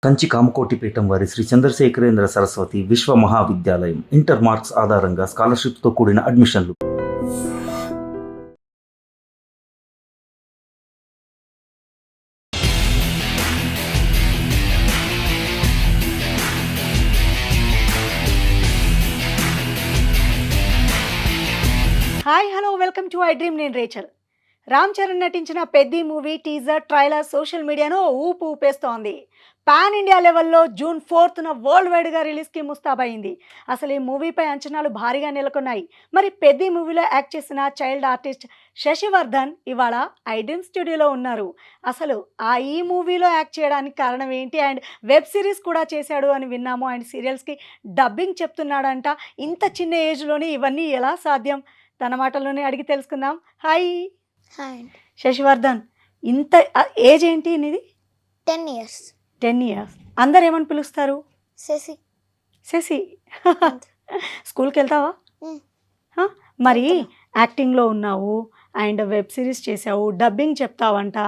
కంచి కామకోటి పీఠం వారి శ్రీ చంద్రశేఖరేంద్ర సరస్వతి విశ్వ మహావిద్యాలయం ఇంటర్ మార్క్స్ ఆధారంగా స్కాలర్షిప్తో కూడిన అడ్మిషన్లు. Hi hello welcome to I dream. నేను రేచల్. రామ్ చరణ్ నటించిన Peddi movie teaser trailer social మీడియాను ఊపేస్తోంది. పాన్ ఇండియా లెవెల్లో జూన్ 4న వరల్డ్ వైడ్గా రిలీజ్కి ముస్తాబైంది. అసలు ఈ మూవీపై అంచనాలు భారీగా నెలకొన్నాయి. మరి పెద్ది మూవీలో యాక్ట్ చేసిన చైల్డ్ ఆర్టిస్ట్ శశివర్ధన్ ఇవాళ ఐ డ్రీమ్ స్టూడియోలో ఉన్నారు. అసలు ఈ మూవీలో యాక్ట్ చేయడానికి కారణం ఏంటి, అండ్ వెబ్ సిరీస్ కూడా చేశాడు అని విన్నాము, అండ్ సీరియల్స్కి డబ్బింగ్ చెప్తున్నాడంట. ఇంత చిన్న ఏజ్లోనే ఇవన్నీ ఎలా సాధ్యం? తన మాటల్లోనే అడిగి తెలుసుకుందాం. Hi hi. శశివర్ధన్, ఇంత ఏజ్ ఏంటి నీది? 10 years. 10 years. అందరు ఏమని పిలుస్తారు? శశి. శశి. స్కూల్కి వెళ్తావా? హ? మరి వెళ్తున్నా. యాక్టింగ్లో ఉన్నావు, అండ్ వెబ్ సిరీస్ చేసావు, డబ్బింగ్ చెప్తావంట.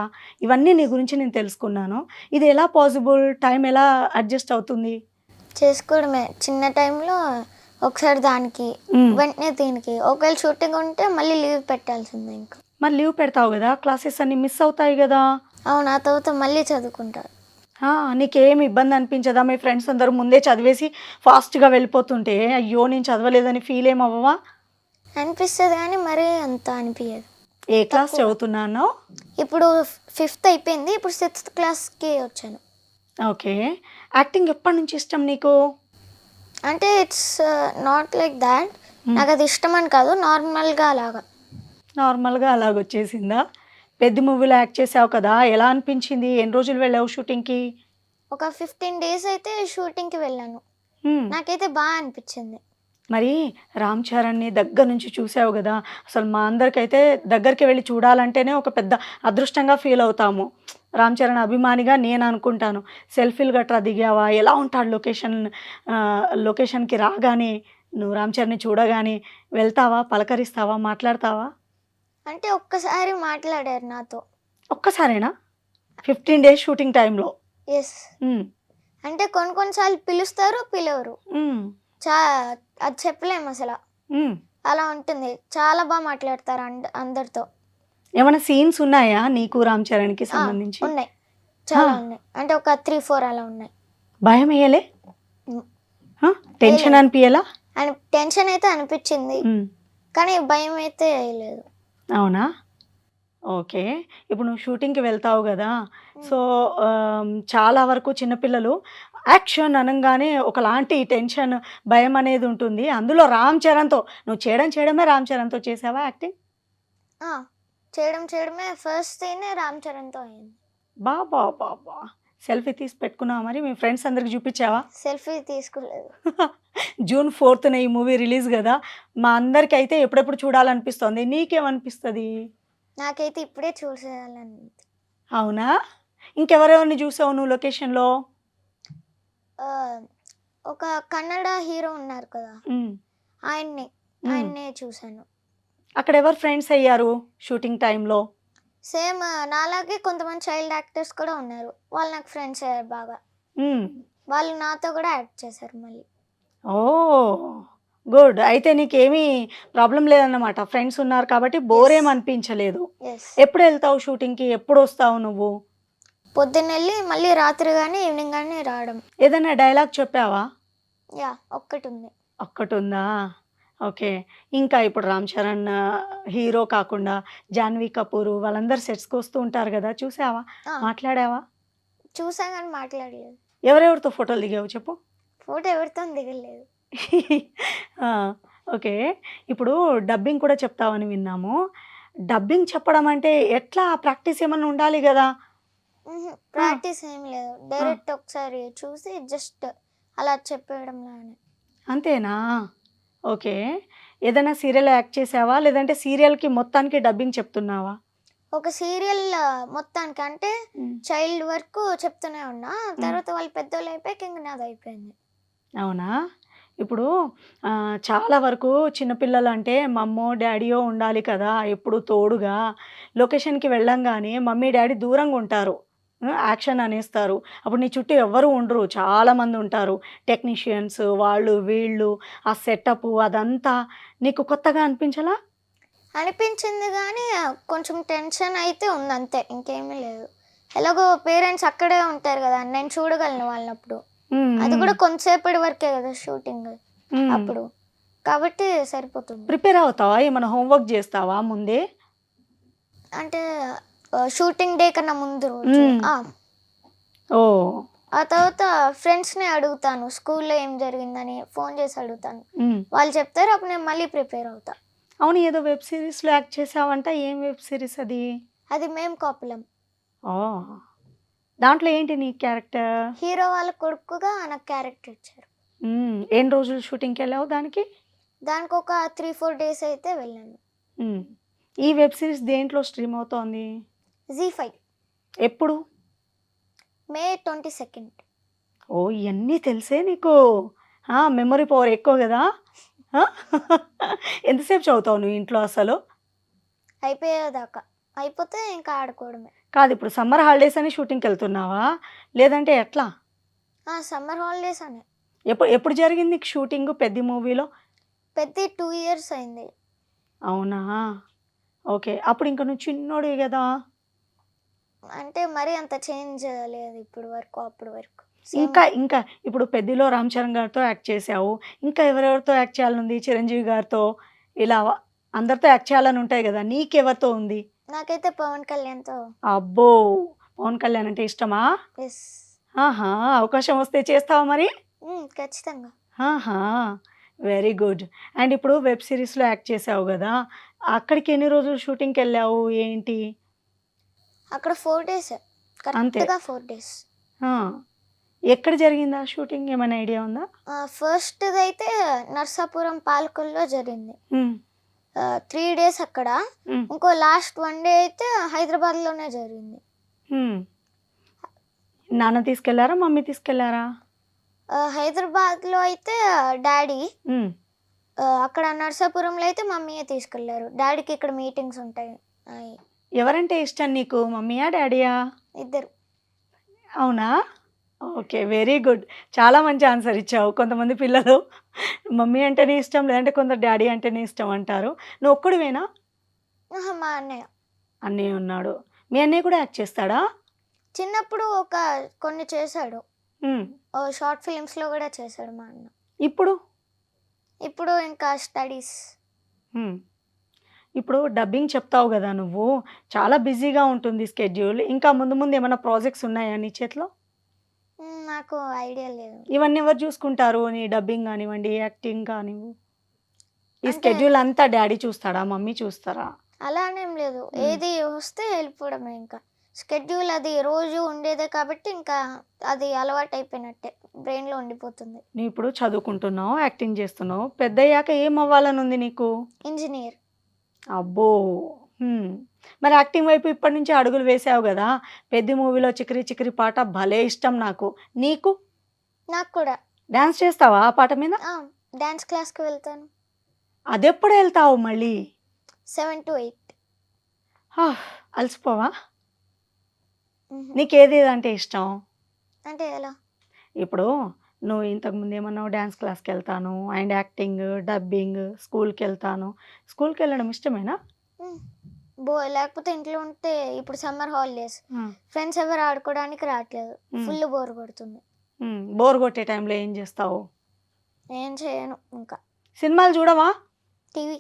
ఇవన్నీ నీ గురించి నేను తెలుసుకున్నాను. ఇది ఎలా పాసిబుల్? టైం ఎలా అడ్జస్ట్ అవుతుంది? చేసుకోవడమే. చిన్న టైంలో ఒకసారి దానికి వెంటనే దీనికి ఒకవేళ షూటింగ్ ఉంటే మళ్ళీ లీవ్ పెట్టాల్సిందే. ఇంకా మరి లీవ్ పెడతావు కదా, క్లాసెస్ అన్నీ మిస్ అవుతాయి కదా. అవును, ఆ తర్వాత మళ్ళీ చదువుకుంటారు. నీకేం ఇబ్బంది అనిపించదా? మీ ఫ్రెండ్స్ అందరూ ముందే చదివేసి ఫాస్ట్గా వెళ్ళిపోతుంటే అయ్యో నేను చదవలేదని ఫీల్ ఏమవ్వవా? అనిపిస్తుంది కానీ మరీ అంత అనిపించదు. ఏ క్లాస్ చదువుతున్నాను? ఇప్పుడు 5th అయిపోయింది, ఇప్పుడు 6th క్లాస్కి వచ్చాను. ఓకే. యాక్టింగ్ ఎప్పటి నుంచి ఇష్టం నీకు? అంటే ఇట్స్ నాట్ లైక్ దాట్. నాకు అది ఇష్టం అని కాదు, నార్మల్గా అలాగా. నార్మల్గా అలాగొచ్చేసిందా? పెద్ద మూవీలో యాక్ట్ చేసావు కదా, ఎలా అనిపించింది? ఎన్ని రోజులు వెళ్ళావు షూటింగ్కి? ఒక 15 days అయితే షూటింగ్కి వెళ్ళాను. నాకైతే బాగా అనిపించింది. మరి రామ్ చరణ్ని దగ్గర నుంచి చూసావు కదా, అసలు మా అందరికైతే దగ్గరికి వెళ్ళి చూడాలంటేనే ఒక పెద్ద అదృష్టంగా ఫీల్ అవుతాము. రామ్ చరణ్ అభిమానిగా నేను అనుకుంటాను. సెల్ఫీలు గట్రా దిగావా? ఎలా ఉంటాడు లొకేషన్కి రాగానే నువ్వు రామ్ చరణ్ని చూడగానే వెళ్తావా, పలకరిస్తావా, మాట్లాడతావా? అంటే ఒక్కసారి మాట్లాడారు నాతో. ఒక్కసారేనా? 15 days షూటింగ్ టైంలో? ఎస్. అంటే కొన్నిసార్లు పిలుస్తారు, పిలవరు. అది చెప్పలేము అసలు. అలా ఉంటుంది. చాలా బాగా మాట్లాడతారు అందరితో. ఏమైనా సీన్స్ ఉన్నాయా నీకు రామ్ చరణ్కి సంబంధించి? ఉన్నాయి, చాలా ఉన్నాయి. అంటే ఒక 3-4 అలా ఉన్నాయి. భయం వేయలే? టెన్షన్ అనిపించలా? టెన్షన్ అయితే అనిపించింది, కానీ భయం అయితే లేదు. అవునా? ఓకే. ఇప్పుడు నువ్వు షూటింగ్కి వెళ్తావు కదా, సో చాలా వరకు చిన్నపిల్లలు యాక్షన్ అనగానే ఒకలాంటి టెన్షన్, భయం అనేది ఉంటుంది. అందులో రామ్ చరణ్తో నువ్వు చేయడమే రామ్ చరణ్తో చేసావా యాక్టింగ్? చేయడమే ఫస్ట్ సీనే రామ్ చరణ్తో అయింది. బాబా, సెల్ఫీ తీసి పెట్టుకున్నావా? మరి మీ ఫ్రెండ్స్ అందరికి చూపించావా? సెల్ఫీ తీసుకోలేదు. జూన్ 4న ఈ మూవీ రిలీజ్ కదా, మా అందరికి అయితే ఎప్పుడెప్పుడు చూడాలనిపిస్తుంది. నీకేమనిపిస్తుంది? నాకైతే ఇప్పుడే చూసేయాలని. అవునా? ఇంకెవరెవరిని చూసావు నువ్వు లొకేషన్లో? ఒక కన్నడ హీరో ఉన్నారు కదా, ఆయన్నే చూశాను. అక్కడ ఎవరు ఫ్రెండ్స్ అయ్యారు షూటింగ్ టైంలో? సేమ్ నాలాగే కొంతమంది చైల్డ్ యాక్టర్స్ కూడా ఉన్నారు. వాళ్ళు నాకు ఫ్రెండ్స్ అయ్యారు బాగా. వాళ్ళు నాతో కూడా యాక్ట్ చేశారు మళ్ళీ. ఓ గుడ్. అయితే నీకేమీ ప్రాబ్లం లేదన్నమాట, ఫ్రెండ్స్ ఉన్నారు కాబట్టి బోర్ ఏమనిపించలేదు. ఎప్పుడు వెళ్తావు షూటింగ్కి? ఎప్పుడు వస్తావు నువ్వు? పొద్దున్న వెళ్ళి మళ్ళీ రాత్రి కానీ ఈవినింగ్ కానీ రావడం. ఏదైనా డైలాగ్ చెప్పావా? ఒక్కటి ఉంది. ఒక్కటి ఉందా? ఓకే. ఇంకా ఇప్పుడు రామ్ చరణ్ హీరో కాకుండా జాన్వీ కపూర్ వాళ్ళందరూ సెట్స్కి వస్తూ ఉంటారు కదా, చూసావా? మాట్లాడావా? చూసా కానీ మాట్లాడలేదు. ఎవరెవరితో ఫోటోలు దిగావు చెప్పు? ఫోటో ఎవరితో దిగలేదు. ఓకే. ఇప్పుడు డబ్బింగ్ కూడా చెప్తావని విన్నాము. డబ్బింగ్ చెప్పడం అంటే ఎట్లా? ప్రాక్టీస్ ఏమన్నా ఉండాలి కదా? ప్రాక్టీస్ ఏం లేదు, డైరెక్ట్ ఒకసారి చూసి జస్ట్ అలా చెప్పేయడంలానే. అంతేనా? ఓకే. ఏదైనా సీరియల్ యాక్ట్ చేసావా, లేదంటే సీరియల్కి మొత్తానికి డబ్బింగ్ చెప్తున్నావా? ఒక సీరియల్ మొత్తానికి అంటే చైల్డ్ వరకు చెప్తూనే ఉన్నా, తర్వాత వాళ్ళు పెద్దోళ్ళు అయిపోయాక ఇంక నాది అయిపోయింది. అవునా? ఇప్పుడు చాలా వరకు చిన్నపిల్లలు అంటే మమ్మో డాడీయో ఉండాలి కదా ఎప్పుడు తోడుగా. లొకేషన్కి వెళ్ళంగానే మమ్మీ డాడీ దూరంగా ఉంటారు. యాక్షన్ అనేస్తారు. అప్పుడు నీ చుట్టూ ఎవ్వరు ఉండరు. చాలామంది ఉంటారు. టెక్నీషియన్స్ వాళ్ళు, వీళ్ళు, ఆ సెటప్ అదంతా నీకు కొత్తగా అనిపించలా? అనిపించింది కానీ కొంచెం టెన్షన్ అయితే ఉంది అంతే, ఇంకేమీ లేదు. ఎలాగో పేరెంట్స్ అక్కడే ఉంటారు కదా, నేను చూడగలను వాళ్ళప్పుడు. హ్మ్. అది హ్మ్. కూడా కొంతసేపటి వరకే కదా షూటింగ్ హ్మ్. అప్పుడు, కాబట్టి సరిపోతుంది. ప్రిపేర్ అవుతావా? ఏమైనా హోంవర్క్ చేస్తావా ముందే? అంటే షూటింగ్ డే కన్నా ముందు రోజు హ్మ్. ఓహ్! ఆ తర్వాత ఫ్రెండ్స్ని అడుగుతాను, స్కూల్లో ఏం జరిగిందని ఫోన్ చేసి అడుగుతాను. హ్మ్. వాళ్ళు చెప్తారు, అప్పుడు నేను మళ్ళీ ప్రిపేర్ అవుతా. అవును. ఏదో వెబ్ సీరీస్‌లో యాక్ట్ చేసావంట. ఏం వెబ్ సీరీస్ అది? అది మేము కాపులం. ఓహ్! దాంట్లో ఏంటి నీ క్యారెక్టర్? హీరో వాళ్ళ కొడుకుగా నాకు క్యారెక్టర్ ఇచ్చారు. ఎన్ని రోజులు షూటింగ్‌కెళ్ళావు దానికి? దానికి ఒక 3-4 డేస్ అయితే వెళ్ళాను. హ్మ్. ఈ వెబ్ సీరీస్ దేంట్లో స్ట్రీమ్ అవుతోంది? జీ5 ఎప్పుడు? మే 22. ఓహ్! ఇయన్నీ తెలిసే నీకు. మెమరీ పవర్ ఎక్కువ గదా! ఆ! ఎంతసేపు చదువుతావు నువ్వు ఇంట్లో అసలు? అయిపోయేదాకా. అయిపోతే ఇంకా ఆడుకోవడమే. కాదు, ఇప్పుడు సమ్మర్ హాలిడేస్ అని షూటింగ్‌కెళ్తున్నావా? లేదంటే ఎట్లా? సమ్మర్ హాలిడేస్ అనే. ఎప్పుడు జరిగింది నీకు షూటింగు 'పెద్ది' మూవీలో? పెద్ద 2 ఇయర్స్ అయింది. అవునా? ఓకే. అప్పుడు ఇంక నువ్వు చిన్నోడివి గదా! అంటే మరీ అంత చేంజ్ లేదు ఇప్పుడు వరకు, అప్పుడు వరకు. ఇంకా ఇప్పుడు 'పెద్దిలో' రామ్ చరణ్ గారితో యాక్ట్ చేశావు. ఇంకా ఎవరెవరితో యాక్ట్ చేయాలనుంది? చిరంజీవి గారితో ఇలా అందరితో యాక్ట్ చేయాలని ఉంటాయి గదా! నీకెవరితో ఉంది? నాకైతే పవన్ కళ్యాణ్‌తో. అబ్బో! పవన్ కళ్యాణ్ అంటే ఇష్టమా? యెస్. ఆహా! అవకాశం వస్తే చేస్తావా మరి? ఖచ్చితంగా. ఆహా! Very good. అండ్ ఇప్పుడు వెబ్ సీరీస్‌లో యాక్ట్ చేశావు గదా! అక్కడికి ఎన్ని రోజులు షూటింగ్‌కెళ్ళావు? ఏంటి? అక్కడ 4 డేస్. అంతే. కరెక్ట్‌గా 4 డేస్. ఆ! ఎక్కడ జరిగింది ఆ షూటింగ్? ఏమైనా ఐడియా ఉందా? ఫస్ట్‌దైతే నర్సాపురం పాలకొల్లో జరిగింది. హ్మ్. 3 డేస్ అక్కడ. హ్మ్. ఇంకో లాస్ట్ 1 డే అయితే హైదరాబాద్‌లోనే జరిగింది. హ్మ్. నాన్న తీసుకెళ్లారా? మమ్మీ తీసుకెళ్లారా? హైదరాబాద్‌లో అయితే డ్యాడీ, హ్మ్. అక్కడ నర్సాపురంలో అయితే మమ్మీయే తీసుకెళ్లారు. డ్యాడీకి ఇక్కడ మీటింగ్స్ ఉంటాయి. అయి ఎవరంటే ఇష్టం నీకు? మమ్మీయా? డ్యాడీయా? ఇద్దరు. అవునా? ఓకే. Very good. చాలా మంచి ఆన్సర్ ఇచ్చావు. కొంతమంది పిల్లలు మమ్మీ అంటేనే ఇష్టం, లేదంటే కొందరు డ్యాడీ అంటేనే ఇష్టం అంటారు. నువ్వు ఒక్కడివేనా? మా అన్నయ్య. అన్నయ్య ఉన్నాడు. మీ అన్నయ్య కూడా యాక్ట్ చేస్తాడా? చిన్నప్పుడు కొన్ని చేశాడు. హ్మ్. షార్ట్ ఫిల్మ్స్‌లో కూడా చేశాడు మా అన్న. ఇప్పుడు? ఇప్పుడు ఇంకా స్టడీస్. హ్మ్. ఇప్పుడు డబ్బింగ్ చెప్తావు గదా నువ్వు. చాలా బిజీగా ఉంటుంది స్కెడ్యూల్. ఇంకా ముందు ముందు ఏమన్నా ప్రాజెక్ట్స్ ఉన్నాయా నీ చేతిలో? నాకు ఐడియా లేదు. ఇవన్నీ ఎవరు చూసుకుంటారు? నీ డబ్బింగ్ గానివ్వండి, యాక్టింగ్ కానివ్వు. ఈ అంటే స్కెడ్యూల్ అంతా డ్యాడీ చూస్తాడా? మమ్మీ చూస్తారా? అలా అనేం లేదు. హ్మ్. ఏది వస్తే వెళ్ళిపోవడమే ఇంకా. షెడ్యూల్ అది రోజు ఉండేదే కాబట్టి ఇంకా అది అలవాటయిపోయినట్టే. బ్రెయిన్‌లో ఉండిపోతుంది. నువ్విప్పుడు చదువుకుంటున్నావు, యాక్టింగ్ చేస్తున్నావు. పెద్దయ్యాక ఏమవ్వాలనుంది నీకు? ఇంజినీర్. అబ్బో! హ్మ్. మరి యాక్టింగ్ వైపు ఇప్పటి నుంచే అడుగులు వేసావు గదా! 'పెద్ది' మూవీలో 'చికిరి చికిరి' పాట భలే ఇష్టం నాకు. నీకు? నాకు కూడా. డాన్స్ చేస్తావా ఆ పాట మీద? ఆ! డాన్స్ క్లాస్‌కి వెళ్తాను. అదెప్పుడు ఎళ్తావు మళ్ళీ? 7-8. అలసిపోవా? హుహు. నీకేదంటే ఇష్టం? అంటే ఎలా? ఇప్పుడు నువ్వు ఇంతకుముందు ఏమన్నావు డాన్స్ క్లాస్‌కెళ్తాను, అండ్ యాక్టింగ్, డబ్బింగ్, స్కూల్‌కెళ్తాను. స్కూల్‌కెళ్ళడం ఇష్టమేనా? హ్మ్. లేకపోతే ఇంట్లో ఉంటే ఇప్పుడు సమ్మర్ హాలిడేస్. ఆ! ఫ్రెండ్స్ ఎవరు ఆడుకోవడానికి రావట్లేదు. హ్మ్. ఫుల్ బోర్ కొడుతుంది. బోర్ కొట్టే టైంలో ఏం చేస్తావు? ఏం చేయను ఇంకా. సినిమాలు చూడవా? టీవీ.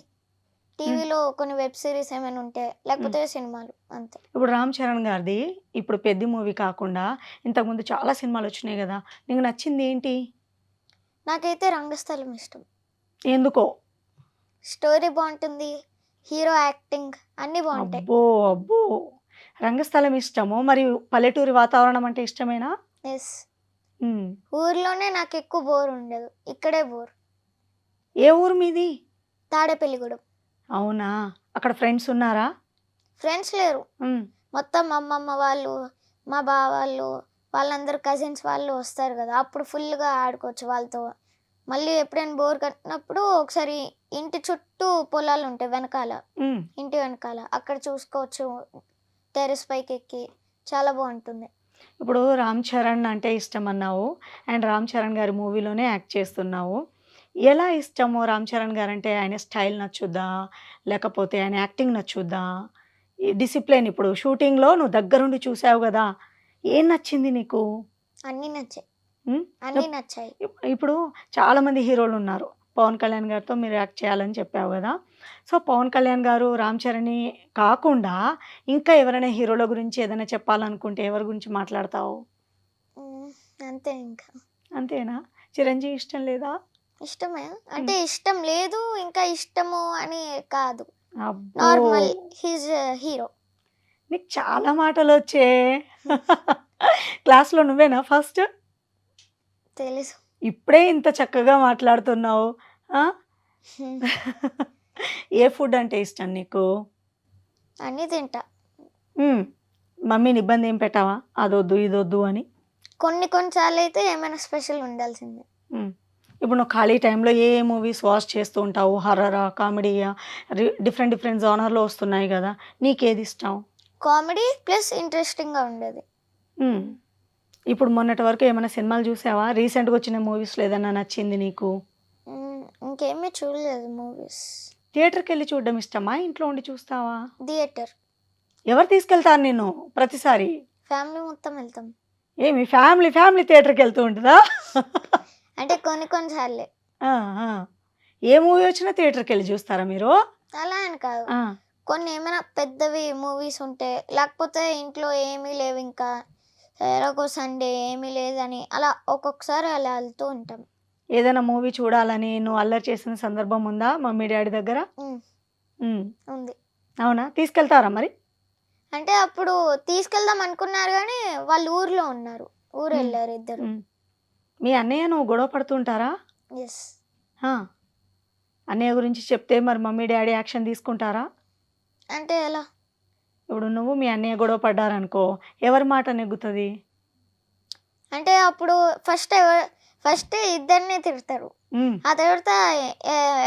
హ్మ్. టీవీలో కొన్ని వెబ్ సీరీస్ ఏమైనా ఉంటే, హ్మ్. లేకపోతే సినిమాలు అంతే. ఇప్పుడు 'రామ్ చరణ్' గారిది ఇప్పుడు 'పెద్ది' మూవీ కాకుండా ఇంతకుముందు చాలా సినిమాలొచ్చినాయి గదా! నీకు నచ్చిందేంటి? నాకైతే రంగస్థలం ఇష్టం. ఎందుకో? స్టోరీ బావుంటుంది. హీరో యాక్టింగ్ అన్నీ బావుంటాయి. అబ్బో! అబ్బో! రంగస్థలం ఇష్టము. మరి పల్లెటూరి వాతావరణం అంటే ఇష్టమేనా? యెస్. హ్మ్. ఊర్లోనే నాకెక్కువ బోర్ ఉండదు. ఇక్కడే బోర్. ఏ ఊరు మీది? తాడేపల్లిగూడెం. అవునా? అక్కడ ఫ్రెండ్స్ ఉన్నారా? ఫ్రెండ్స్ లేరు. హ్మ్. మొత్తం మా అమ్మమ్మ వాళ్ళు, మా బావ వాళ్ళు, వాళ్ళందరూ కజిన్స్ వాళ్ళు వస్తారు గదా! అప్పుడు ఫుల్‌గా ఆడుకోవచ్చు వాళ్ళతో. మళ్ళీ ఎప్పుడైనా బోర్ కొట్టినప్పుడు ఒకసారి ఇంటి చుట్టూ పొలాలుంటాయి వెనకాల. హ్మ్. ఇంటి వెనకాల. అక్కడ చూసుకోవచ్చు. టెర్రస్ పైకెక్కి చాలా బావుంటుంది. ఇప్పుడు రామ్ చరణ్ అంటే ఇష్టం అన్నావు. అండ్ రామ్ చరణ్ గారి మూవీలోనే యాక్ట్ చేస్తున్నావు. ఎలా ఇష్టము రామ్ చరణ్ గారంటే? ఆయన స్టైల్ నచ్చుద్దా? లేకపోతే ఆయన యాక్టింగ్ నచ్చుద్దా? ఈ డిసిప్లిన్ ఇప్పుడు షూటింగ్‌లో నువ్వు దగ్గరుండి చూసావు గదా! ఏం నచ్చింది నీకు? అన్నీ నచ్చాయి. హ్మ్. అన్నీ నచ్చాయి. ఇప్పుడు చాలామంది హీరోలున్నారు. పవన్ కళ్యాణ్ గారితో మీరు యాక్ట్ చేయాలని చెప్పావు గదా! సో, పవన్ కళ్యాణ్ గారు, రామ్ చరణ్‌ని కాకుండా ఇంకా ఎవరైనా హీరోల గురించి ఏదైనా చెప్పాలనుకుంటే ఎవరి గురించి మాట్లాడతావు? హ్మ్. అంతే ఇంకా. అంతేనా? చిరంజీవి ఇష్టం లేదా? ఇష్టమే. హ్మ్. అంటే ఇష్టం లేదు, ఇంకా ఇష్టము అని కాదు. అబ్బో! Normal he's hero. నీకు చాలా మాటలొచ్చే. క్లాస్‌లో నువ్వేనా ఫస్ట్? తెలుసు. ఇప్పుడే ఇంత చక్కగా మాట్లాడుతున్నావు. ఆ! హ్మ్. ఏ ఫుడ్ అంటే ఇష్టం నీకు? అన్నీ తింటా. హ్మ్. మమ్మీని ఇబ్బంది ఏం పెట్టావా? అదొద్దు, ఇదొద్దు అని? కొన్ని కొన్ని సార్లయితే ఏమైనా స్పెషల్ ఉండాల్సిందే. హ్మ్. ఇప్పుడు నువ్వు ఖాళీ టైంలో ఏ ఏ మూవీస్ వాచ్ చేస్తూ ఉంటావు? హారరా? కామెడీయా? డిఫరెంట్ డిఫరెంట్ జోనర్‌లో వస్తున్నాయి గదా! నీకేది ఇష్టం? కామెడీ ప్లస్ ఇంట్రెస్టింగ్‌గా ఉండేది. హ్మ్. ఇప్పుడు మొన్నటి వరకు ఏమైనా సినిమాలు జూసావా? రీసెంట్‌గా వచ్చిన మూవీస్‌లో ఏదన్నా నచ్చింది నీకు? ఇంకేమీ చూడలేదు మూవీస్. థియేటర్‌కెళ్ళి చూడడం ఇష్టమా? ఇంట్లో ఉండి చూస్తావా? థియేటర్. ఎవరు తీసుకెళ్తారు నిన్ను ప్రతిసారి? ఫ్యామిలీ మొత్తం వెళ్తాం. ఏమి ఫ్యామిలీ ఫ్యామిలీ థియేటర్‌కెళ్తూ ఉంటదా? అంటే కొన్ని కొన్ని సార్లే. ఆ! ఆ! ఏ మూవీ వచ్చినా థియేటర్‌కెళ్ళి చూస్తారా మీరు? అలా అని కాదు. ఆ! కొన్ని ఏమైనా పెద్దవి మూవీస్ ఉంటే, లేకపోతే ఇంట్లో ఏమీ లేవింకా, ఎలాగో సండే ఏమీ లేదని అలా ఒక్కొక్కసారి అలా వెళ్తూ ఉంటాం. ఏదైనా మూవీ చూడాలని నువ్వు అల్లరి చేసిన సందర్భం ఉందా మమ్మీ, డ్యాడీ దగ్గర? హ్మ్. హ్మ్. ఉంది. అవునా? తీసుకెళ్తారా మరి? అంటే అప్పుడు తీసుకెళ్దాం అనుకున్నారు గానీ, వాళ్ళు ఊర్లో ఉన్నారు. హ్మ్. ఊరెళ్లారు ఇద్దరు. హ్మ్. మీ అన్నయ్య నువ్వు గొడవ పడుతూ ఉంటారా? యెస్. ఆ! అన్నయ్య గురించి చెప్తే మరి మమ్మీ, డ్యాడీ యాక్షన్ తీసుకుంటారా? అంటే ఎలా? ఇప్పుడు నువ్వు మీ అన్నయ్య గొడవ పడ్డారనుకో, ఎవరి మాట నెగ్గుతది? అంటే అప్పుడు ఫస్ట్ ఇద్దరిని తిడతారు. హ్మ్. ఆ తర్వాత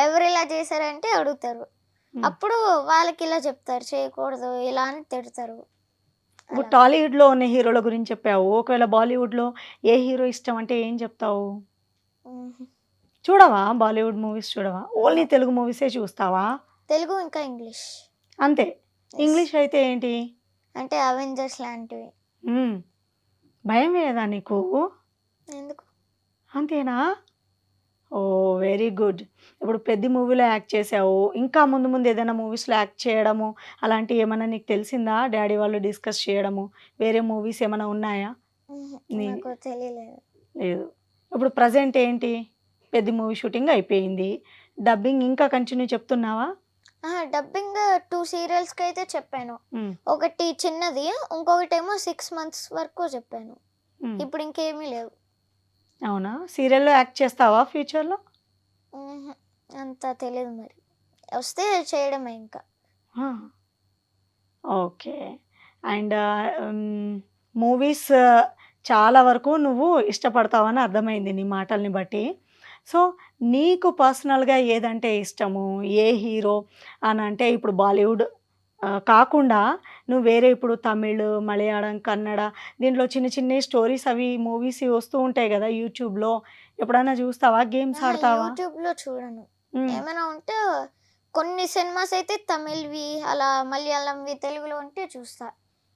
ఎవరిలా చేశారంటే అడుగుతారు. హ్మ్. అప్పుడు వాళ్ళకిలా చెప్తారు. చేయకూడదు ఇలా అని తిడతారు. ఇప్పుడు అలా. టాలీవుడ్‌లో ఉన్న హీరోల గురించి చెప్పావు. ఒకవేళ బాలీవుడ్‌లో ఏ హీరో ఇష్టం అంటే ఏం చెప్తావు? హుహు. చూడవా? బాలీవుడ్ మూవీస్ చూడవా? Only no. తెలుగు మూవీసే చూస్తావా? తెలుగు ఇంకా ఇంగ్లీష్. అంతే. యెస్. ఇంగ్లీష్ అయితే ఏంటి? అంటే అవెంజర్స్ లాంటివి. హ్మ్. భయం వేయదా నీకు? ఎందుకు? అంతేనా? ఓహ్! Very good. ఇప్పుడు 'పెద్ది' మూవీలో యాక్ట్ చేశావు. ఇంకా ముందు ముందు ఏదైనా మూవీస్‌లో యాక్ట్ చేయడము, అలాంటివి ఏమన్నా నీకు తెలిసిందా? డ్యాడీ వాళ్ళు డిస్కస్ చేయడము, వేరే మూవీస్ ఏమైనా ఉన్నాయా? హుహు. నీ నాకు తెలియలేదు. లేదు. ఇప్పుడు ప్రెజెంట్ ఏంటి? 'పెద్ది' మూవీ షూటింగ్ అయిపోయింది. డబ్బింగ్ ఇంకా కంటిన్యూ చెప్తున్నావా? డబ్బింగ్ 2 సీరియల్స్‌కైతే చెప్పాను. హ్మ్. ఒకటి చిన్నది, ఇంకొకటేమో 6 మంత్స్ వరకు చెప్పాను. హ్మ్. ఇప్పుడు ఇంకేమీ లేవు. అవునా? సీరియల్‌లో యాక్ట్ చేస్తావా ఫ్యూచర్‌లో? హుహు. అంత తెలీదు మరి. వస్తే చేయడమే ఇంకా. ఆ! ఓకే. అండ్ మూవీస్ చాలా వరకు నువ్వు ఇష్టపడతావని అర్థమైంది నీ మాటల్ని బట్టి. సో, నీకు పర్సనల్‌గా ఏదంటే ఇష్టము? ఏ హీరో అనంటే ఇప్పుడు బాలీవుడ్ కాకుండా నువ్వు వేరే ఇప్పుడు తమిళ్, మలయాళం, కన్నడ దీంట్లో చిన్న చిన్నయి స్టోరీస్ అవి మూవీస్ వస్తూ ఉంటాయి గదా! యూట్యూబ్‌లో. ఎప్పుడైనా చూస్తావా? గేమ్స్ ఆడతావా? యూట్యూబ్‌లో చూడను. హ్మ్. ఏమైనా ఉంటే కొన్ని సినిమాస్ అయితే తమిళ్‌వి, అలా మలయాళంవి తెలుగులో ఉంటే చూస్తా.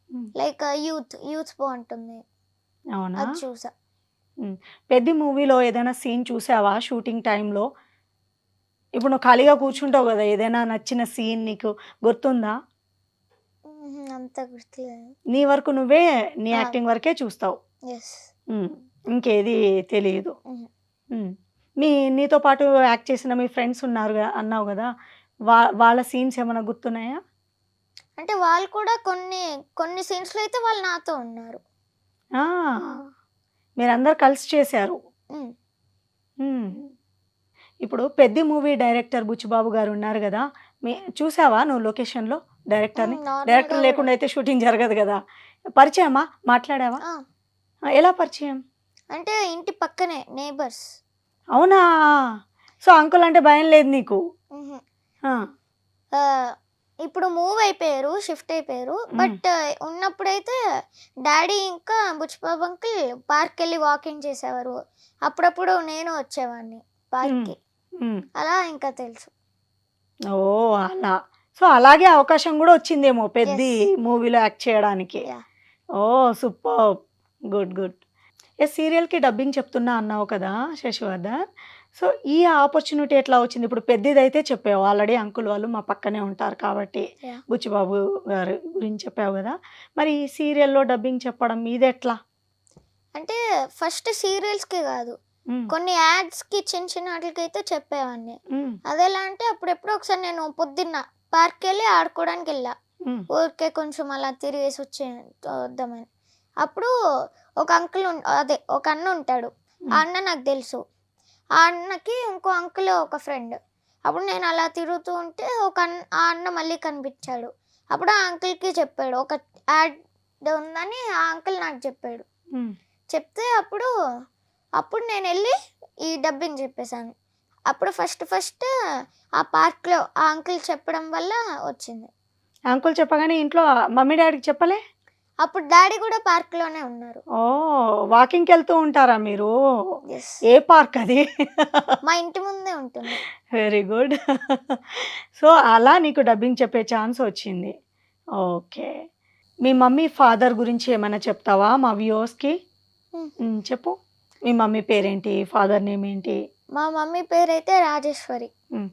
హ్మ్. లైక్ యూత్ బావుంటుంది. అవునా? అది చూసా. హ్మ్. 'పెద్ది' మూవీలో ఏదైనా సీన్ చూసావా షూటింగ్ టైమ్‌లో? ఇప్పుడు నువ్వు ఖాళీగా కూర్చుంటావు గదా! ఏదైనా నచ్చిన సీన్ నీకు గుర్తుందా? అంత గుర్తులేదు. నీ వరకు నువ్వే నీ ఆ! యాక్టింగ్ వరకే చూస్తావు. యెస్. హ్మ్. ఇంకేది తెలీదు. హుహు. హ్మ్. నీతో పాటు యాక్ట్ చేసిన మీ ఫ్రెండ్స్ ఉన్నారుగా అన్నావు గదా! వాళ్ళ సీన్స్ ఏమన్నా గుర్తున్నాయా? అంటే వాళ్ళు కూడా కొన్ని సీన్స్‌లో అయితే వాళ్ళు నాతో ఉన్నారు. ఆ! మీరందరూ కలిసి చేశారు. హ్మ్. హ్మ్. ఇప్పుడు 'పెద్ది' మూవీ డైరెక్టర్ బుచ్చిబాబు గారు ఉన్నారు గదా! చూసావా నువ్వు లొకేషన్‌లో డైరెక్టర్‌ని? నార్మల్‌గా డైరెక్టర్ గూడా. లేకుండా అయితే షూటింగ్ జరగదు గదా! పరిచయమా? మాట్లాడావా? ఆ! ఎలా పరిచయం? అంటే ఇంటి పక్కనే నేబర్స్. అవునా! సో, అంకుల్ అంటే భయం లేదు నీకు. హుహు. ఆ! ఆహ్, ఇప్పుడు మూవ్ అయిపోయారు, షిఫ్ట్ అయిపోయారు. బట్ ఉన్నప్పుడైతే డాడీ ఇంకా బుచ్చిబాబు అంకుల్ పార్క్ వెళ్ళి వాకింగ్ చేసేవారు. అప్పుడప్పుడు నేను వచ్చేవాడిని పార్క్కి. మ్మ్. అలా ఇంకా తెలుసు. ఓ అలా. సో అలాగే అవకాశం కూడా వచ్చిందేమో పెద్ద Yes. మూవీలో యాక్ట్ చేయడానికి. Yeah. ఓ సూపర్, గుడ్ గుడ్. ఏ సీరియల్కి డబ్బింగ్ చెప్తున్నా అన్నావు కదా శశివర్ధన్. సో ఈ ఆపర్చునిటీ ఎట్లా వచ్చింది? ఇప్పుడు పెద్దదైతే చెప్పావు ఆల్రెడీ, అంకుల్ వాళ్ళు మా పక్కనే ఉంటారు కాబట్టి Yeah. బుచ్చిబాబు గారి గురించి చెప్పావు కదా. మరి ఈ సీరియల్లో డబ్బింగ్ చెప్పడం ఇది ఎట్లా? అంటే ఫస్ట్ సీరియల్స్కి కాదు, మ్మ్. కొన్ని యాడ్స్కి చిన్న చిన్న వాటికి అయితే చెప్పేవాడిని. మ్మ్. అదెలా అంటే అప్పుడెప్పుడు ఒకసారి నేను పొద్దున్న పార్క్ వెళ్ళి ఆడుకోవడానికి వెళ్ళా, మ్మ్. ఊరికే కొంచెం అలా తిరిగేసి వద్దామని. అప్పుడు ఒక అంకుల్ అదే ఒక అన్న ఉంటాడు. ఆ అన్న నాకు తెలుసు. ఆ అన్నకి ఇంకో అంకుల్ ఒక ఫ్రెండ్. అప్పుడు నేను అలా తిరుగుతూ ఉంటే ఆ అన్న మళ్ళీ కనిపించాడు. అప్పుడు ఆ అంకుల్కి చెప్పాడు, ఒక యాడ్ ఉందని ఆ అంకుల్ నాకు చెప్పాడు. మ్మ్. చెప్తే అప్పుడు నేను వెళ్ళి ఈ డబ్బింగ్ చెప్పేశాను. అప్పుడు ఫస్ట్ ఆ పార్క్లో ఆ అంకుల్ చెప్పడం వల్ల వచ్చింది. అంకుల్ చెప్పగానే ఇంట్లో మమ్మీ డాడీకి చెప్పలే? అప్పుడు డాడీ కూడా పార్క్లోనే ఉన్నారు. ఓ వాకింగ్కి వెళ్తూ ఉంటారా మీరు? ఎస్, ఏ పార్క్ అది? మా ఇంటి ముందే ఉంటుంది. Very good. సో అలా నీకు డబ్బింగ్ చెప్పే ఛాన్స్ వచ్చింది. ఓకే. మీ మమ్మీ ఫాదర్ గురించి ఏమైనా చెప్తావా మా వ్యూవర్స్కి? Hmm. చెప్పు. మీ మమ్మీ పేరేంటి, ఫాదర్ నేమ్ ఏంటి? మా మమ్మీ పేరైతే రాజేశ్వరి. మ్మ్.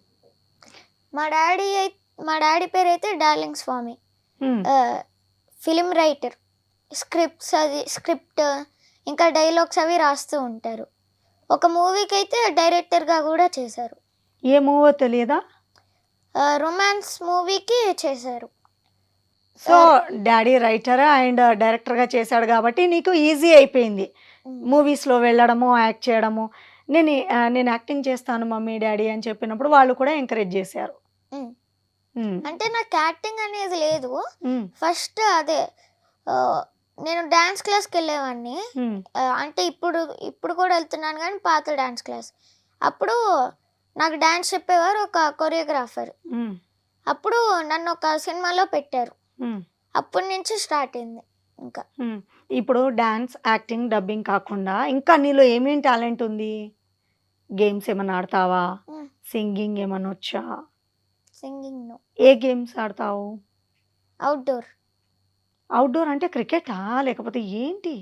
మా డాడీ పేరైతే డార్లింగ్ స్వామి. మ్మ్. ఫిలిం రైటర్, స్క్రిప్ట్ ఇంకా డైలాగ్స్ అవి రాస్తూ ఉంటారు. ఒక మూవీకి అయితే డైరెక్టర్గా కూడా చేశారు. ఏ మూవో తెలియదా? రొమాన్స్ మూవీకి చేశారు. సో డాడీ రైటర్ అండ్ డైరెక్టర్గా చేశాడు కాబట్టి నీకు ఈజీ అయిపోయింది మూవీస్లో వెళ్ళడము, యాక్ట్ చేయడము. నేను యాక్టింగ్ చేస్తాను మమ్మీ డాడీ అని చెప్పినప్పుడు వాళ్ళు కూడా ఎంకరేజ్ చేశారు. మ్మ్. మ్మ్. అంటే నాకు యాక్టింగ్ అనేది లేదు. మ్మ్. ఫస్ట్ అదే నేను డ్యాన్స్ క్లాస్కి వెళ్ళేవాడిని. మ్మ్. అంటే ఇప్పుడు కూడా వెళ్తున్నాను, కానీ పాత డ్యాన్స్ క్లాస్. అప్పుడు నాకు డ్యాన్స్ చెప్పేవారు ఒక కొరియోగ్రాఫర్. మ్మ్. అప్పుడు నన్ను ఒక సినిమాలో పెట్టారు. మ్మ్. అప్పటి నుంచి స్టార్ట్ అయింది ఇంకా. మ్మ్. ఇప్పుడు డాన్స్, యాక్టింగ్, డబ్బింగ్ కాకుండా ఇంకా నీలో ఏమేం టాలెంట్ ఉంది? గేమ్స్ ఏమైనా ఆడతావా? మ్మ్. సింగింగ్ ఏమైనా వచ్చా? Singing no. ఏ గేమ్స్ ఆడతావు? అవుట్డోర్. అవుట్డోర్ అంటే క్రికెటా లేకపోతే ఏంటి?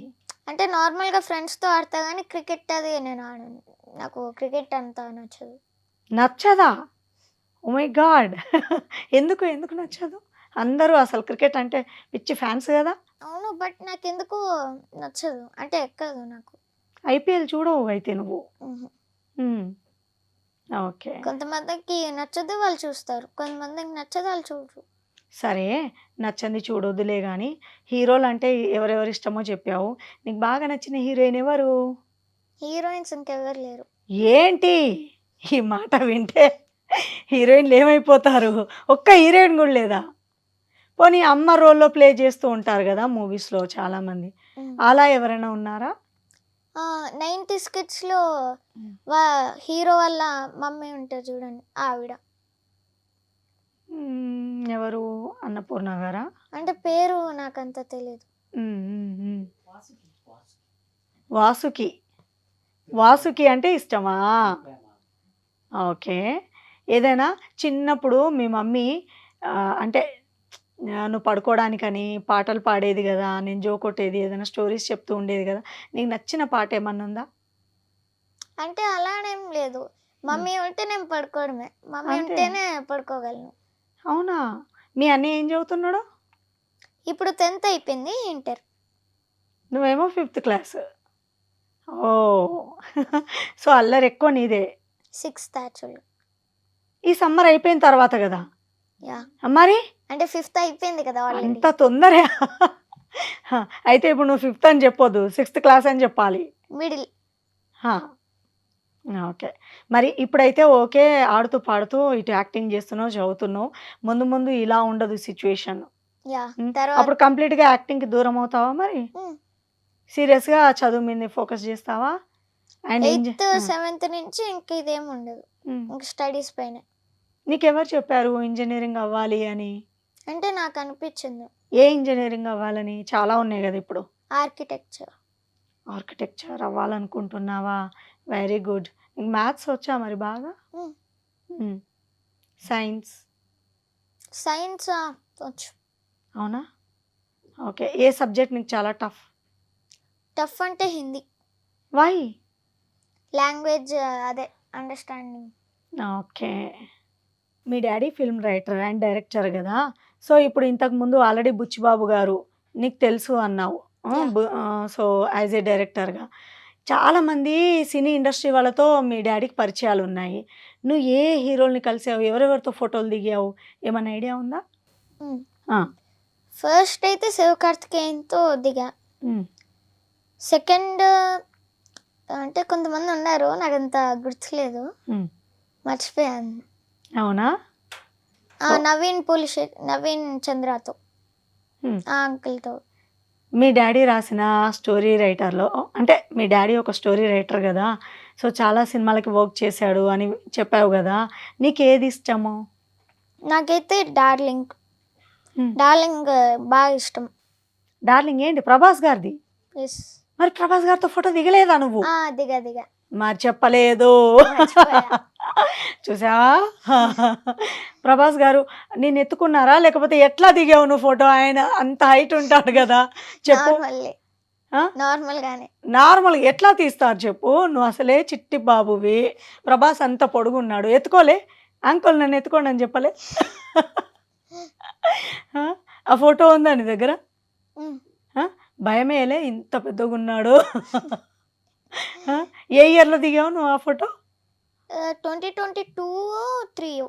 అంటే నార్మల్గా ఫ్రెండ్స్తో ఆడతా, కానీ క్రికెట్ అది నేను ఆడను. నాకు క్రికెట్ అంతా నచ్చదు. నచ్చదా? Oh my God. ఎందుకు నచ్చదు? అందరూ అసలు క్రికెట్ అంటే పిచ్చి ఫ్యాన్స్ కదా. అవును, బట్ నాకు ఎందుకు నచ్చదు, అంటే ఎక్కదు నాకు. ఐపీఎల్ చూడవు అయితే నువ్వు? మ్మ్. మ్మ్. ఓకే. కొంతమందికి నచ్చదు, వాళ్ళు చూస్తారు. కొంతమందికి నచ్చదు, వాళ్ళు చూడరు. సరే, నచ్చంది చూడొద్దులే కానీ హీరోలు అంటే ఎవరెవరు ఇష్టమో చెప్పావు. నీకు బాగా నచ్చిన హీరోయిన్ ఎవరు? హీరోయిన్స్ ఇంకెవరు లేరు. ఏంటి ఈ మాట వింటే హీరోయిన్లు ఏమైపోతారు? ఒక్క హీరోయిన్ కూడా లేదా? పోనీ అమ్మ రోల్లో ప్లే చేస్తూ ఉంటారు కదా మూవీస్లో చాలామంది, మ్మ్. అలా ఎవరైనా ఉన్నారా? 90s కిడ్స్లో హీరో వాళ్ళ మమ్మీ ఉంటుంది చూడండి, ఆవిడ. ఎవరు? అన్నపూర్ణ గారా? అంటే పేరు నాకు అంత తెలియదు. వాసుకి అంటే ఇష్టమా? ఓకే. ఏదైనా చిన్నప్పుడు మీ మమ్మీ అంటే నువ్వు పడుకోవడానికని పాటలు పాడేది కదా, నేను జోకొట్టేది, ఏదైనా స్టోరీస్ చెప్తూ ఉండేది కదా, నీకు నచ్చిన పాట ఏమన్నా ఉందా? అంటే అలానేం లేదు. మమ్మీ ఉంటే నేను పడుకోవడమే, మమ్మీ అంతే. ఉంటేనే పడుకోగలను. అవునా? మీ అన్నయ్య ఏం చదువుతున్నాడు? ఇప్పుడు 10th అయిపోయింది, ఇంటర్. నువ్వేమో 5th క్లాస్. ఓ సో అల్లరి ఎక్కువ నీదే. 6th actually. ఈ సమ్మర్ అయిపోయిన తర్వాత కదా యా, మరి? అంటే 5th అయిపోయింది కదా ఆల్రెడీ. అంత తొందర? అయితే ఇప్పుడు నువ్వు 5th అని చెప్పొద్దు, 6th క్లాస్ అని చెప్పాలి. మిడిల్. ఓకే. మరి ఇప్పుడైతే ఓకే, ఆడుతూ పాడుతూ ఇటు యాక్టింగ్ చేస్తున్నావు, చదువుతున్నావు. ముందు ఇలా ఉండదు సిచ్యువేషన్. యా, తర్వాత అప్పుడు కంప్లీట్గా యాక్టింగ్కి దూరం అవుతావా మరి? సీరియస్గా చదువు మీద ఫోకస్ చేస్తావా? అండ్ 8th 7th నుంచి ఇంక ఇదేం ఉండదు, ఇంక స్టడీస్ పైన. నీకెవరు చెప్పారు ఇంజనీరింగ్ అవ్వాలి అని? అంటే నాకు అనిపించింది ఏ ఇంజనీరింగ్ అవ్వాలని? చాలా ఉన్నాయి కదా ఇప్పుడు. ఆర్కిటెక్చర్. ఆర్కిటెక్చర్ అవ్వాలనుకుంటున్నావా? Very good. నీకు మ్యాథ్స్ వచ్చా మరి బాగా? సైన్స్? సైన్స్ వచ్చు. అవునా? ఓకే. ఏ సబ్జెక్ట్ నీకు చాలా టఫ్? టఫ్ అంటే హిందీ వై? లాంగ్వేజ్, అదే understanding. Okay. Me daddy film writer and director కదా. సో ఇప్పుడు ఇంతకు ముందు ఆల్రెడీ బుచ్చిబాబు గారు నీకు తెలుసు అన్నావు. సో యాజ్ ఏ డైరెక్టర్గా చాలామంది సినీ ఇండస్ట్రీ వాళ్ళతో మీ డాడీకి పరిచయాలు ఉన్నాయి. నువ్వు ఏ హీరోల్ని కలిసావు? ఎవరెవరితో ఫోటోలు దిగావు? ఏమైనా ఐడియా ఉందా? ఫస్ట్ అయితే శివకార్తికేయన్తో దిగా. సెకండ్ అంటే కొంతమంది ఉన్నారు, నాకు అంత గుర్తులేదు, మర్చిపోయాను. అవునా? నవీన్ చంద్రతో, ఆ అంకుల్తో. మీ డాడీ రాసిన స్టోరీ రైటర్లో, అంటే మీ డాడీ ఒక స్టోరీ రైటర్ కదా, సో చాలా సినిమాలకి వర్క్ చేశాడు అని చెప్పావు కదా, నీకు ఏది ఇష్టము? నాకైతే డార్లింగ్ బాగా ఇష్టం. డార్లింగ్ ఏంటి? ప్రభాస్ గారిది? ఎస్. మరి ప్రభాస్ గారితో ఫోటో దిగలేదా నువ్వు? దిగా మరి చెప్పలేదు. చూసావా? ప్రభాస్ గారు నేను ఎత్తుకున్నారా లేకపోతే ఎట్లా దిగావు నువ్వు ఫోటో? ఆయన అంత హైట్ ఉంటాడు కదా, చెప్పు. నార్మల్ ఎట్లా తీస్తారు చెప్పు? నువ్వు అసలే చిట్టి బాబువి, ప్రభాస్ అంత పొడుగున్నాడు, ఎత్తుకోలే? అంకుల్ నన్ను ఎత్తుకోండి అని చెప్పలే? ఆ ఫోటో ఉందా నీ దగ్గర? భయమేలే, ఇంత పెద్దగా ఉన్నాడు. ఏ ఇయర్లో దిగావు నువ్వు ఆ ఫోటో? 2022-3.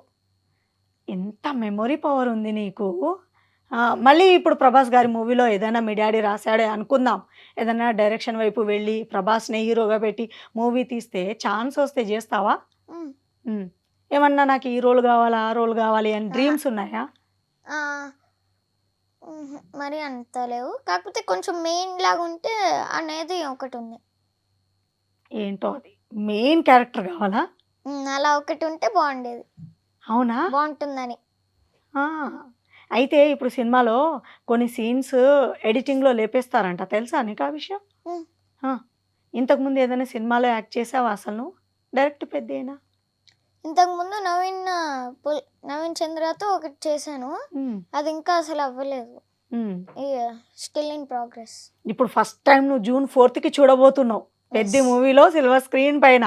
ఎంత మెమొరీ పవర్ ఉంది నీకు. మళ్ళీ ఇప్పుడు ప్రభాస్ గారి మూవీలో ఏదైనా మీ డాడీ రాశాడే అనుకుందాం, ఏదైనా డైరెక్షన్ వైపు వెళ్ళి ప్రభాస్ని హీరోగా పెట్టి మూవీ తీస్తే ఛాన్స్ వస్తే చేస్తావా? ఏమన్నా నాకు ఈ రోల్ కావాలి, ఆ రోల్ కావాలి అని డ్రీమ్స్ ఉన్నాయా? మరి అంత లేవు, కాకపోతే కొంచెం మెయిన్ లాగా ఉంటే అనేది ఒకటి ఉంది. ఏంటో అది? మెయిన్ క్యారెక్టర్ కావాలా? అలా ఒకటి ఉంటే బాగుండేది. అవునా? బాగుంటుందని. అయితే ఇప్పుడు సినిమాలో కొన్ని సీన్స్ ఎడిటింగ్లో లేపేస్తారంట, తెలుసా నీకు ఆ విషయం? ఇంతకుముందు ఏదైనా సినిమాలో యాక్ట్ చేసావా అసలు నువ్వు? డైరెక్ట్ పెద్దేనా? ఇంతకుముందు నవీన్ చంద్రతో ఒకటి చేశాను, అది ఇంకా అసలు అవ్వలేదు, స్టిల్ ఇన్ ప్రోగ్రెస్. ఇప్పుడు ఫస్ట్ టైం నువ్వు June 4th చూడబోతున్నావు పెద్ద మూవీలో సిల్వర్ స్క్రీన్ పైన.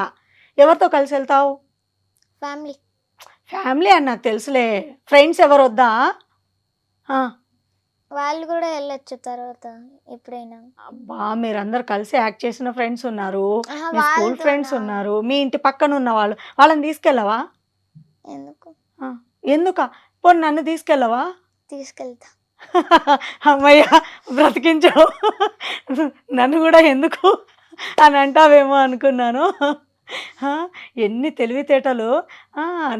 ఎవరితో కలిసి వెళ్తావు? ఫ్యామిలీ అని నాకు తెలుసులే, ఫ్రెండ్స్ ఎవరు వద్దా? వాళ్ళు కూడా వెళ్ళొచ్చు తర్వాత ఎప్పుడైనా. అబ్బా, మీరందరు కలిసి యాక్ట్ చేసిన ఫ్రెండ్స్ ఉన్నారు, మీ స్కూల్ ఫ్రెండ్స్ ఉన్నారు, మీ ఇంటి పక్కన ఉన్న వాళ్ళని తీసుకెళ్ళవా? ఎందుకా? పోనీ నన్ను తీసుకెళ్ళవా? తీసుకెళ్తా. అమ్మయ్య, బ్రతికించావు. నన్ను కూడా ఎందుకు అని అంటావేమో అనుకున్నాను. ఎన్ని తెలివితేటలు.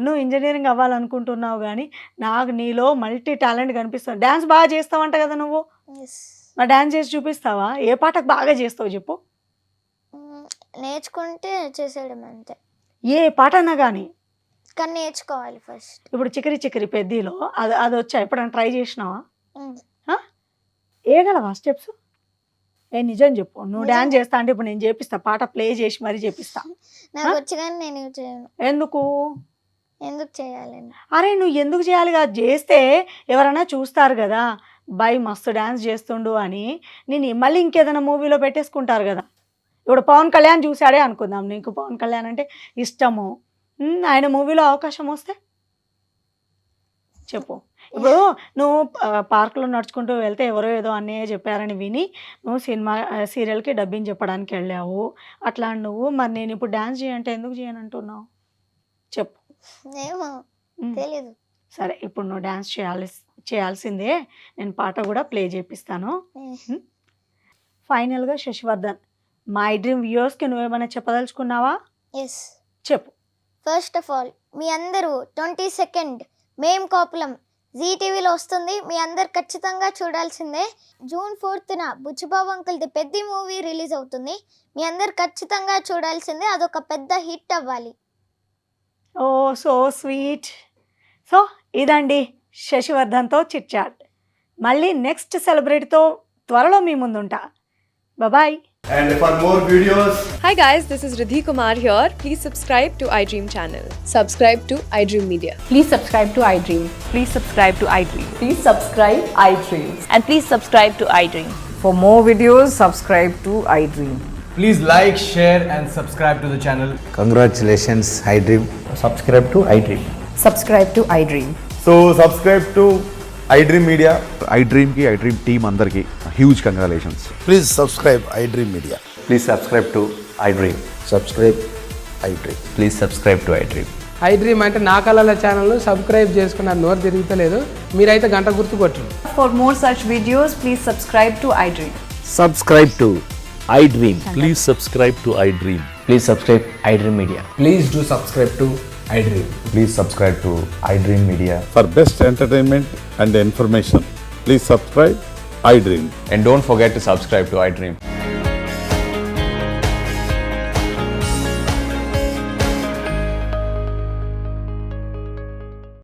నువ్వు ఇంజనీరింగ్ అవ్వాలనుకుంటున్నావు కానీ నాకు నీలో మల్టీ టాలెంట్ కనిపిస్తుంది. డ్యాన్స్ బాగా చేస్తావంట కదా నువ్వు, మరి డ్యాన్స్ చేసి చూపిస్తావా? ఏ పాటకు బాగా చేస్తావు చెప్పు? నేర్చుకుంటే చేసేయడం అంతే. ఏ పాట అన్నా కానీ కానీ నేర్చుకోవాలి ఫస్ట్. ఇప్పుడు చికిరి చికిరి పెద్దీలో అది వచ్చా? ఎప్పుడైనా ట్రై చేసినావా? ఏగలవా స్టెప్స్? నిజం చెప్పు, నువ్వు డ్యాన్స్ చేస్తా అంటే ఇప్పుడు నేను చేపిస్తా, పాట ప్లే చేసి మరీ చేపిస్తా. నాకు వచ్చి కానీ నేను చేయను. ఎందుకు చేయాలని? అరే నువ్వు ఎందుకు చేయాలి? కాదు, చేస్తే ఎవరైనా చూస్తారు కదా, బై మస్తు డ్యాన్స్ చేస్తుండు అని. నేను మళ్ళీ ఇంకేదైనా మూవీలో పెట్టేసుకుంటారు కదా. ఇప్పుడు పవన్ కళ్యాణ్ చూసాడే అనుకుందాం, నీకు పవన్ కళ్యాణ్ అంటే ఇష్టము, ఆయన మూవీలో అవకాశం వస్తే చెప్పు. ఇప్పుడు నువ్వు పార్కులో నడుచుకుంటూ వెళ్తే ఎవరో ఏదో అన్నయ్య చెప్పారని విని నువ్వు సీరియల్కి డబ్బింగ్ చెప్పడానికి వెళ్ళావు. అట్లా నువ్వు మరి నేను ఇప్పుడు డ్యాన్స్ చేయంటే ఎందుకు చేయను అంటున్నావు చెప్పు? తెలీదు. సరే, ఇప్పుడు నువ్వు డ్యాన్స్ చేయాల్సిందే, నేను పాట కూడా ప్లే చేపిస్తాను. ఫైనల్గా శశివర్ధన్, మై డ్రీమ్ వ్యూవర్స్కి నువ్వేమైనా చెప్పదలుచుకున్నావా? చెప్పు. ఫస్ట్ ఆఫ్ ఆల్ మీ అందరూ 22nd మేం కోపలం జీటీవీలో వస్తుంది, మీ అందరు ఖచ్చితంగా చూడాల్సిందే. June 4th బుచ్చిబాబు అంకుల్ది పెద్ద మూవీ రిలీజ్ అవుతుంది, మీ అందరు ఖచ్చితంగా చూడాల్సిందే, అదొక పెద్ద హిట్ అవ్వాలి. ఓ సో స్వీట్. సో ఇదండి శశివర్ధన్తో చిట్ చాట్. మళ్ళీ నెక్స్ట్ సెలబ్రిటీతో త్వరలో మీ ముందుంటా. Bye. And for more videos, Hi guys, this is Riddhi Kumar here. Please subscribe to iDream channel. Subscribe to iDream Media. Please subscribe to iDream. Please subscribe to iDream. Please subscribe iDream. And please subscribe to iDream. For more videos, subscribe to iDream. please like, share and subscribe to the channel. Congratulations, iDream. Subscribe to iDream. Subscribe to iDream. So subscribe to iDream Media. iDream ki iDream team andarki huge congratulations. Please subscribe iDream Media. Please subscribe to iDream. Subscribe iDream. Please subscribe to iDream. iDream అంటే నా కళల channel subscribe చేసుకున్న నోరు తిరుగుతలేదు, మీరైతే గంట గుర్తు కొట్టండి. For more such videos, please subscribe to iDream. Subscribe to iDream. Please subscribe to iDream. Please subscribe iDream Media. Please do subscribe to iDream. Please subscribe to iDream Media. For best entertainment and information, please subscribe iDream. And don't forget to subscribe to iDream.